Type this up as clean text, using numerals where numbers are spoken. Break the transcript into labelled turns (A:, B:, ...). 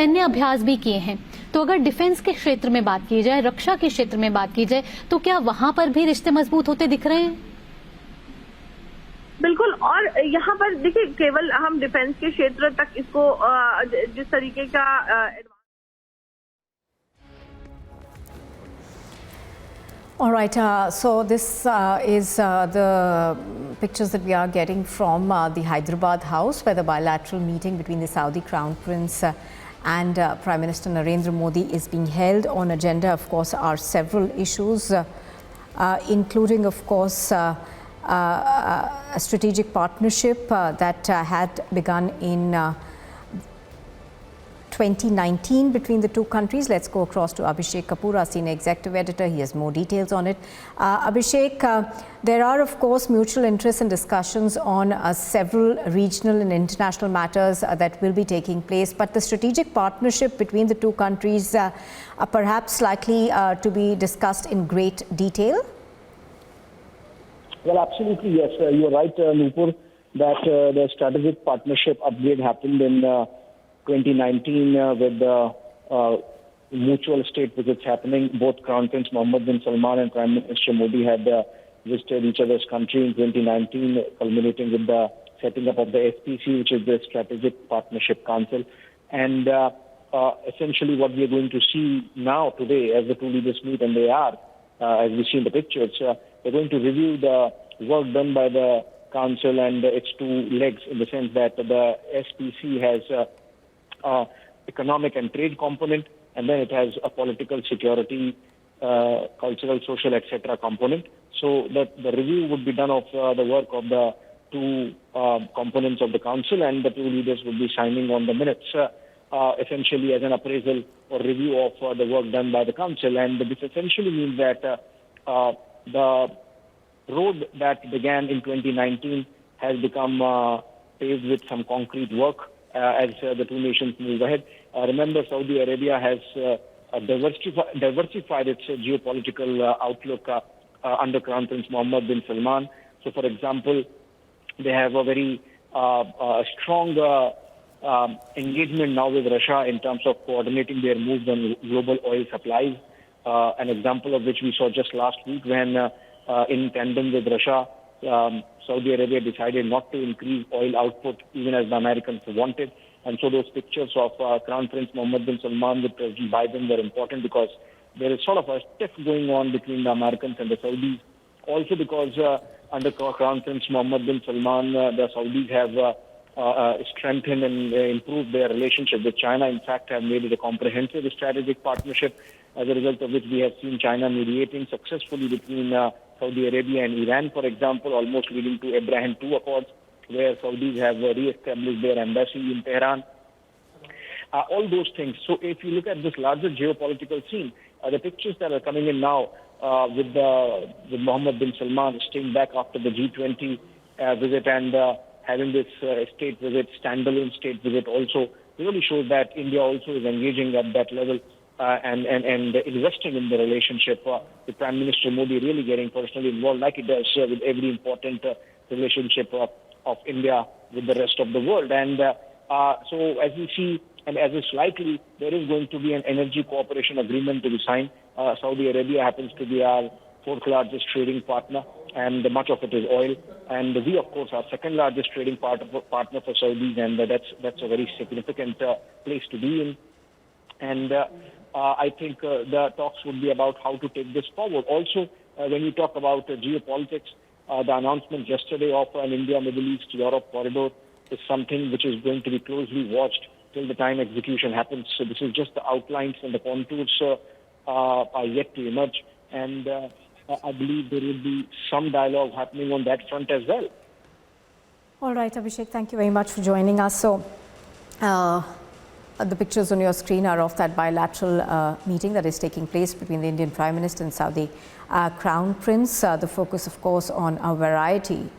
A: सैन्य अभ्यास भी किए हैं। तो अगर डिफेंस के क्षेत्र में बात की जाए, रक्षा के क्षेत्र में बात की जाए, तो क्या वहां पर भी रिश्ते मजबूत होते दिख रहे हैं?
B: बिल्कुल। और यहाँ पर देखिए, केवल हम डिफेंस के क्षेत्र तक इसको जिस तरीके का
C: All right, so this is the pictures that we are getting from the Hyderabad House, where the bilateral meeting between the Saudi Crown Prince and Prime Minister Narendra Modi is being held. On agenda, of course, are several issues, including, of course, a strategic partnership that had begun in 2019 between the two countries. Let's go across to Abhishek Kapoor, our senior executive editor. He has more details on it. Abhishek, there are of course mutual interests and discussions on several regional and international matters that will be taking place, but the strategic partnership between the two countries are perhaps likely to be discussed in great detail?
D: Well, absolutely, yes. You're right, Nupur, that the strategic partnership upgrade happened in 2019 with mutual state visits happening. Both Crown Prince Mohammed bin Salman and Prime Minister Modi had visited each other's country in 2019, culminating with the setting up of the SPC, which is the Strategic Partnership Council. And essentially what we are going to see now today as the two leaders meet, and they are, as we see in the pictures, they're going to review the work done by the council and its two legs, in the sense that the SPC has economic and trade component, and then it has a political, security, cultural, social, etc. component. So that the review would be done of the work of the two components of the council, and the two leaders would be signing on the minutes, essentially as an appraisal or review of the work done by the council. And this essentially means that the road that began in 2019 has become paved with some concrete work as the two nations move ahead. Remember, Saudi Arabia has diversified its geopolitical outlook under Crown Prince Mohammed bin Salman. So, for example, they have a very strong engagement now with Russia in terms of coordinating their moves on global oil supplies. An example of which we saw just last week when, in tandem with Russia, Saudi Arabia decided not to increase oil output even as the Americans wanted. And so those pictures of Crown Prince Mohammed bin Salman with President Biden were important, because there is sort of a tiff going on between the Americans and the Saudis. Also because under Crown Prince Mohammed bin Salman, the Saudis have strengthened and improved their relationship with China. In fact, have made it a comprehensive strategic partnership, as a result of which we have seen China mediating successfully between Saudi Arabia and Iran, for example, almost leading to Abraham II Accords, where Saudis have re-established their embassy in Tehran. All those things. So if you look at this larger geopolitical scene, the pictures that are coming in now with Mohammed bin Salman staying back after the G20 visit and having this state visit, standalone state visit also, really shows that India also is engaging at that level and investing in the relationship with Prime Minister Modi really getting personally involved, like it does with every important relationship of India with the rest of the world. And so as we see, and as is likely, there is going to be an energy cooperation agreement to be signed. Saudi Arabia happens to be our fourth largest trading partner, and much of it is oil. And we, of course, are second largest trading partner for Saudis, and that's a very significant place to be in. And I think the talks would be about how to take this forward. Also, when you talk about geopolitics, the announcement yesterday of an India, Middle East, Europe corridor is something which is going to be closely watched till the time execution happens. So this is just the outlines, and the contours are yet to emerge. And I believe there will be some dialogue happening on that front as well.
C: All right, Abhishek, thank you very much for joining us. So, the pictures on your screen are of that bilateral meeting that is taking place between the Indian Prime Minister and Saudi Crown Prince. The focus, of course, on a variety